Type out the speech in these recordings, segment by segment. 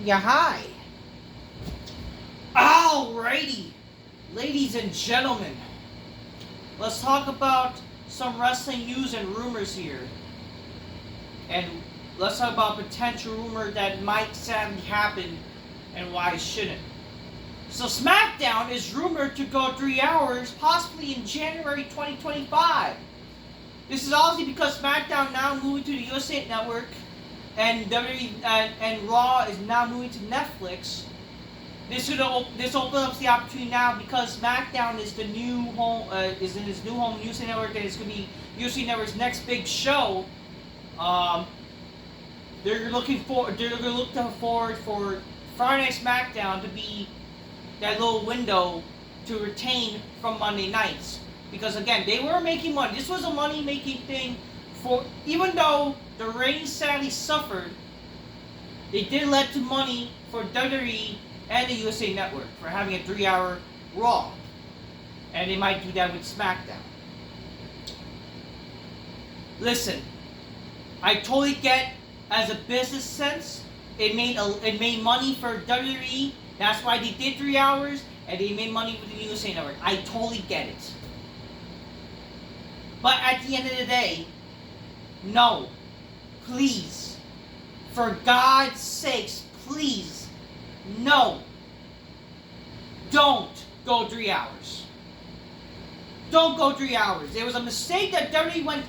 Yeah, hi. Alrighty, ladies and gentlemen, let's talk about some wrestling news and rumors here. And let's talk about potential rumor that might sadly happen and why it shouldn't. So Smackdown is rumored to go 3 hours, possibly in January 2025. This is obviously because SmackDown now moving to the USA Network, and WWE and Raw is now moving to Netflix. This opens up the opportunity now because SmackDown is the new home is in its new home USA Network, and it's gonna be USA Network's next big show. They're gonna look forward for Friday Night SmackDown to be that little window to retain from Monday nights, because again they were making money. This was a money making thing for, even though the ratings sadly suffered, they did lead to money for WWE and the USA Network for having a 3-hour Raw, and they might do that with SmackDown. Listen, I totally get, as a business sense, it made money for WWE. That's why they did 3 hours, and they made money with the USA Network. I totally get it. But at the end of the day, no, please, for God's sakes, please, no, don't go 3 hours. Don't go 3 hours. It was a mistake that WWE went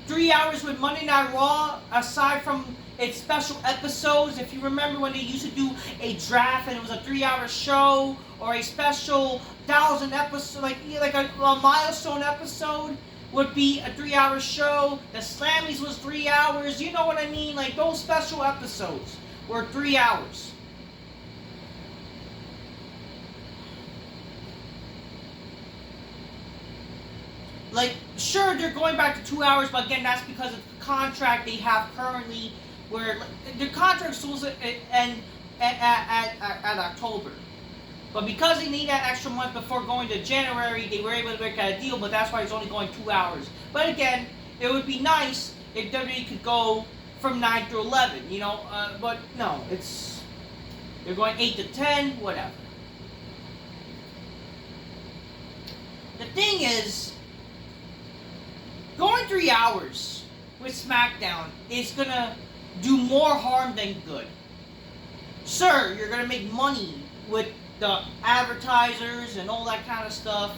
3 hours with Monday Night Raw, aside from its special episodes. If you remember when they used to do a draft and it was a 3-hour show, or a special 1,000 episode, like a milestone episode would be a 3-hour show. The Slammies was 3 hours. You know what I mean? Like those special episodes were 3 hours. Like, sure, they're going back to 2 hours, but again, that's because of the contract they have currently, where the contract is supposed to end at October. But because they need that extra month before going to January, they were able to make that a deal, but that's why it's only going 2 hours. But again, it would be nice if WWE could go from 9 to 11, you know, but no, they're going 8 to 10, whatever. The thing is, going 3 hours with SmackDown is gonna do more harm than good. Sure, you're gonna make money with the advertisers and all that kind of stuff.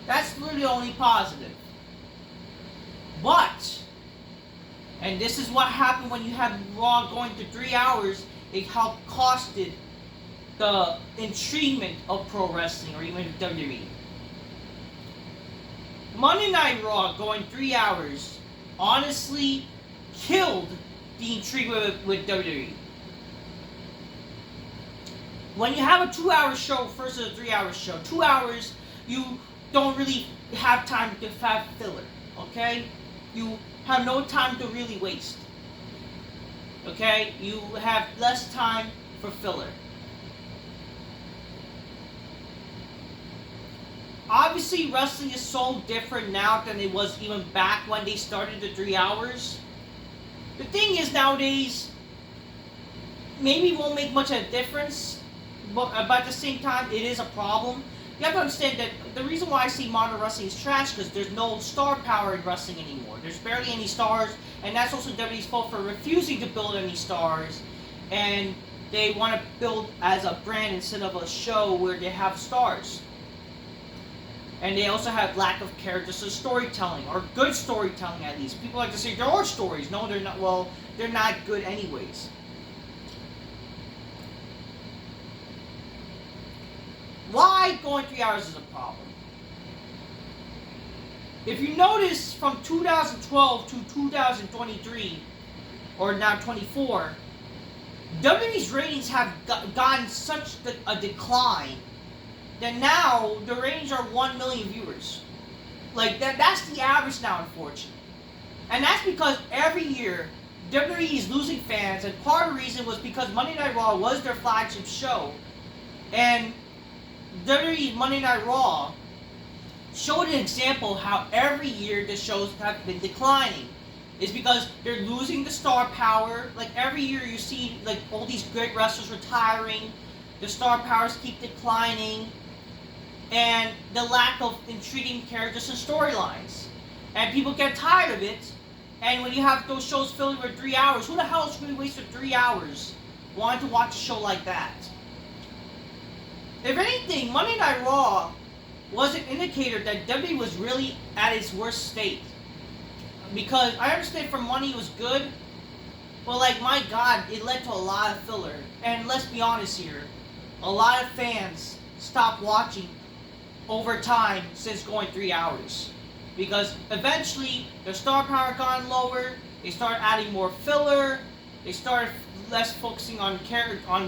That's literally only positive. But, and this is what happened when you have Raw going to 3 hours, it helped costed the intriguement of pro wrestling, or even WWE. Monday Night Raw going 3 hours honestly killed the intrigue with WWE. When you have a 2-hour show versus a 3-hour show, 2 hours, you don't really have time to have filler, okay? You have no time to really waste, okay? You have less time for filler. Obviously, wrestling is so different now than it was even back when they started the 3 hours. The thing is, nowadays, maybe it won't make much of a difference, but at the same time, it is a problem. You have to understand that the reason why I see modern wrestling is trash, because there's no star power in wrestling anymore. There's barely any stars, and that's also WWE's fault for refusing to build any stars, and they want to build as a brand instead of a show where they have stars. And they also have lack of characters, so storytelling, or good storytelling at least. People like to say there are stories. No, they're not. Well, they're not good anyways. Why going 3 hours is a problem? If you notice, from 2012 to 2023, or now 24, WWE's ratings have gotten such a decline that now the ratings are 1 million viewers. Like that's the average now, unfortunately. And that's because every year WWE is losing fans, and part of the reason was because Monday Night Raw was their flagship show, and WWE Monday Night Raw showed an example how every year the shows have been declining. is because they're losing the star power. Like every year you see like all these great wrestlers retiring, the star powers keep declining, and the lack of intriguing characters and storylines. And people get tired of it, and when you have those shows filled with 3 hours, who the hell is really wasted 3 hours wanting to watch a show like that? If anything, Monday Night Raw was an indicator that WWE was really at its worst state. Because I understand for money it was good, but like my god, it led to a lot of filler. And let's be honest here, a lot of fans stopped watching over time since going 3 hours. Because eventually their star power got lower, they started adding more filler, they started less focusing on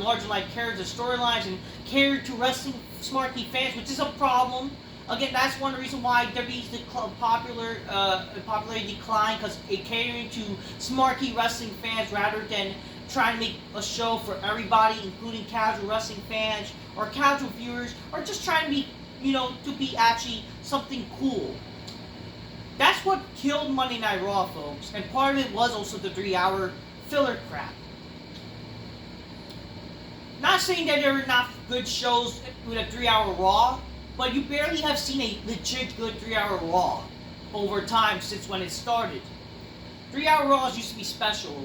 larger like characters and storylines and catered to wrestling smarky fans, which is a problem. Again, that's one reason why WWE's popularity declined, because it catering to smarky wrestling fans rather than trying to make a show for everybody, including casual wrestling fans or casual viewers, or just trying to be, to be actually something cool. That's what killed Monday Night Raw, folks, and part of it was also the 3-hour filler crap. Not saying that there are not good shows with a 3-hour Raw, but you barely have seen a legit good 3-hour Raw over time since when it started. 3-hour Raws used to be special.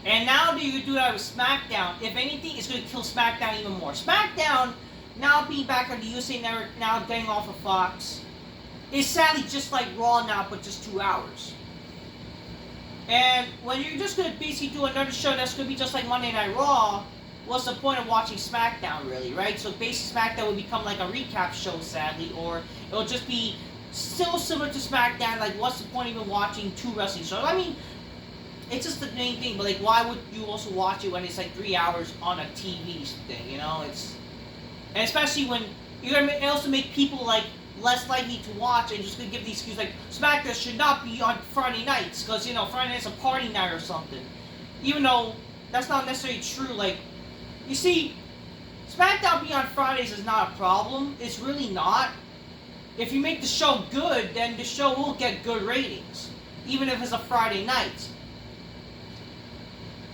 And now that you do that with SmackDown, if anything, it's going to kill SmackDown even more. SmackDown, now being back on the USA Network, now getting off of Fox, is sadly just like Raw now, but just 2 hours. And when you're just going to basically do another show that's going to be just like Monday Night Raw, what's the point of watching SmackDown, really, right? So basically SmackDown will become like a recap show, sadly, or it'll just be still similar to SmackDown. Like, what's the point of even watching 2 wrestling shows? I mean, it's just the main thing, but like, why would you also watch it when it's like 3 hours on a TV thing, It's, and especially when you're going to also make people like less likely to watch and just going to give these excuses like, SmackDown should not be on Friday nights, because, Friday night's a party night or something. Even though that's not necessarily true. Like, you see, SmackDown being on Fridays is not a problem. It's really not. If you make the show good, then the show will get good ratings, even if it's a Friday night.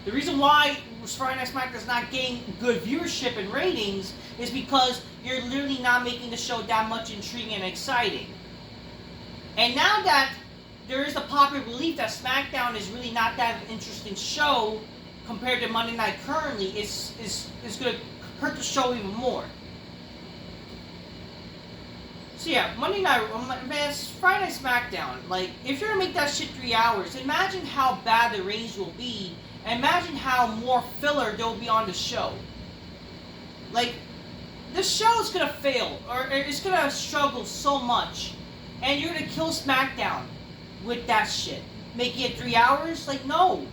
The reason why Friday Night SmackDown is not getting good viewership and ratings is because you're literally not making the show that much intriguing and exciting. And now that there is a popular belief that SmackDown is really not that interesting show compared to Monday Night currently, it's going to hurt the show even more. So yeah, Monday Night, man, Friday Night SmackDown, like, if you're going to make that shit 3 hours, imagine how bad the ratings will be, and imagine how more filler there will be on the show. Like, the show is going to fail, or it's going to struggle so much, and you're going to kill SmackDown with that shit. Making it 3 hours? Like, no.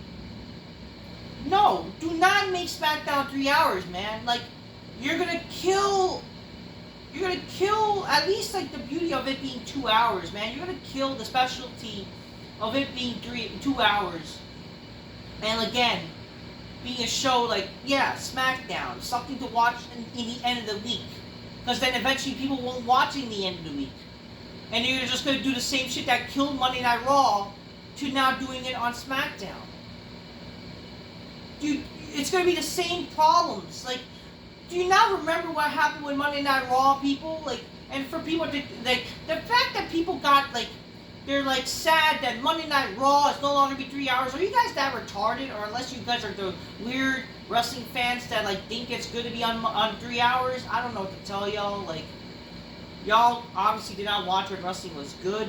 No, do not make SmackDown 3 hours, man. Like, you're gonna kill at least like the beauty of it being 2 hours, man. You're gonna kill the specialty of it being 2 hours. And again, being a show like, yeah, SmackDown, something to watch in the end of the week. Because then eventually people won't watch in the end of the week. And you're just gonna do the same shit that killed Monday Night Raw to now doing it on SmackDown. Dude, it's going to be the same problems. Like, do you not remember what happened with Monday Night Raw, people? Like, and for people to, like, the fact that people got, like, they're, like, sad that Monday Night Raw is no longer be 3 hours. Are you guys that retarded? Or unless you guys are the weird wrestling fans that, like, think it's good to be on 3 hours? I don't know what to tell y'all. Like, y'all obviously did not watch when wrestling was good.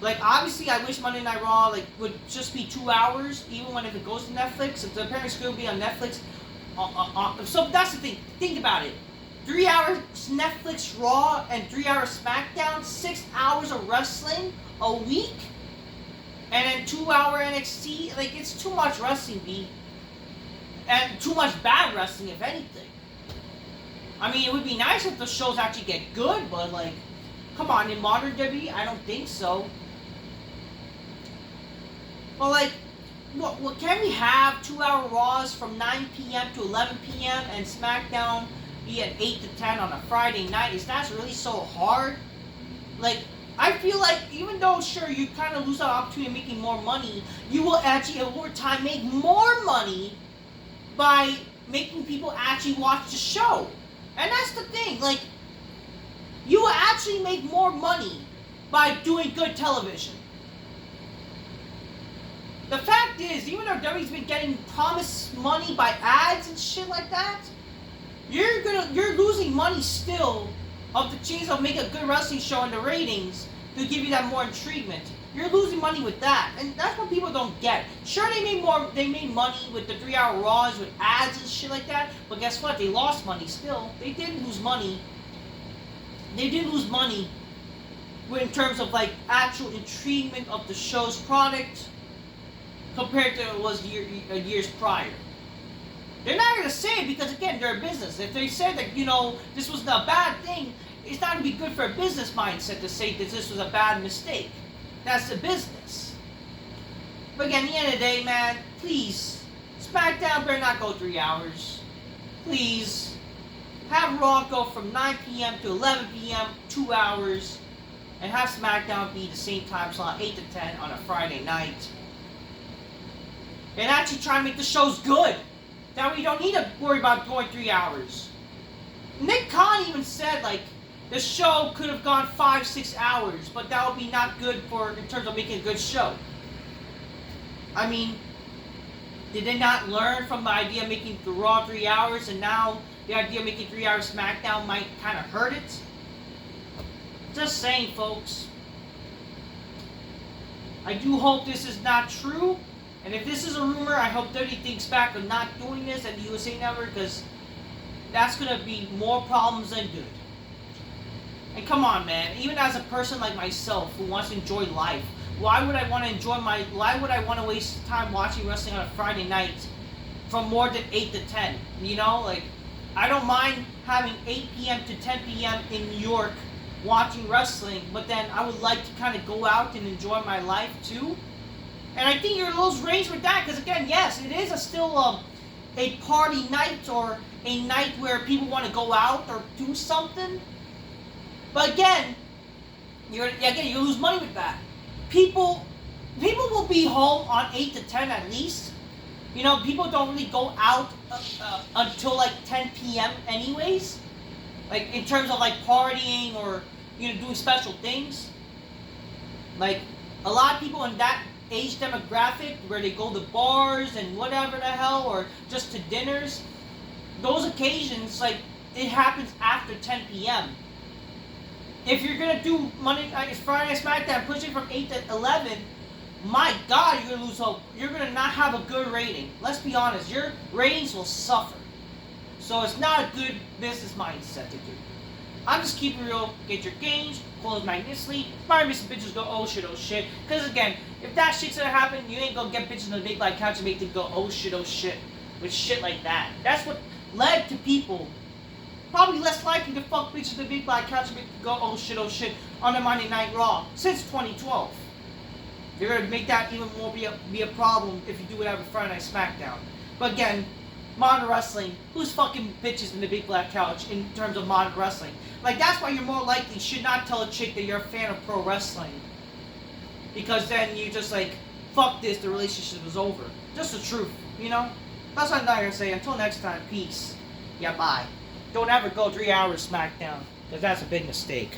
Like, obviously, I wish Monday Night Raw, like, would just be 2 hours, even when if it goes to Netflix. If the apparently it's going to be on Netflix. So that's the thing. Think about it. 3 hours Netflix Raw and 3 hours SmackDown, 6 hours of wrestling a week, and then 2 hour NXT. Like, it's too much wrestling, B. And too much bad wrestling, if anything. I mean, it would be nice if the shows actually get good, but, like, come on, in modern WWE, I don't think so. Well, like, what can we have 2 hour Raws from 9 p.m. to 11 p.m. and SmackDown be at 8 to 10 on a Friday night? Is that really so hard? Like, I feel like even though sure you kind of lose that opportunity of making more money, you will actually over time make more money by making people actually watch the show. And that's the thing, like, you will actually make more money by doing good television. The fact is, even though WWE's been getting promised money by ads and shit like that, you're losing money still of the chance of making a good wrestling show and the ratings to give you that more intriguement. You're losing money with that, and that's what people don't get. Sure, they made money with the 3-hour Raws with ads and shit like that, but guess what? They lost money still. They did lose money. They did lose money in terms of like actual intriguement of the show's product compared to it was years prior. They're not going to say it because, again, they're a business. If they said that, this was a bad thing, it's not going to be good for a business mindset to say that this was a bad mistake. That's the business. But again, at the end of the day, man, please, SmackDown better not go 3 hours. Please, have Raw go from 9 p.m. to 11 p.m., 2 hours, and have SmackDown be the same time slot, 8 to 10 on a Friday night. And actually try to make the shows good. That way you don't need to worry about going 3 hours. Nick Khan even said, like, the show could have gone 5-6 hours, but that would be not good in terms of making a good show. I mean, did they not learn from the idea of making the Raw 3 hours, and now the idea of making 3 hours SmackDown might kind of hurt it? Just saying, folks. I do hope this is not true. And if this is a rumor, I hope WWE thinks back on not doing this at the USA Network, because that's going to be more problems than good. And come on, man. Even as a person like myself who wants to enjoy life, why would I want to waste time watching wrestling on a Friday night from more than 8 to 10? Like, I don't mind having 8 p.m. to 10 p.m. in New York watching wrestling, but then I would like to kind of go out and enjoy my life too. And I think you're a little range with that, because again, yes, it is still a party night or a night where people want to go out or do something. But again, you lose money with that. People will be home on 8 to 10 at least. People don't really go out until like 10 p.m. anyways. Like in terms of like partying or doing special things. Like a lot of people in that age demographic where they go to bars and whatever the hell, or just to dinners, those occasions, like, it happens after 10 p.m. If you're gonna do Friday Night SmackDown, push it from 8 to 11, my God, you're gonna lose hope. You're gonna not have a good rating. Let's be honest, your ratings will suffer. So it's not a good business mindset to do. I'm just keeping it real. Get your gains, close magnificently. Probably make some bitches go, oh shit. Because again, if that shit's gonna happen, you ain't gonna get bitches on the big black couch and make them go, oh shit. With shit like that. That's what led to people probably less likely to fuck bitches on the big black couch and make them go, oh shit, on the Monday Night Raw since 2012. You're gonna make that even more be a problem if you do whatever Friday Night SmackDown. But again, modern wrestling, who's fucking bitches in the big black couch in terms of modern wrestling? Like, that's why you're more likely should not tell a chick that you're a fan of pro wrestling. Because then you just like, fuck this, the relationship is over. Just the truth, That's what I'm not gonna say. Until next time, peace. Yeah, bye. Don't ever go 3 hours SmackDown, because that's a big mistake.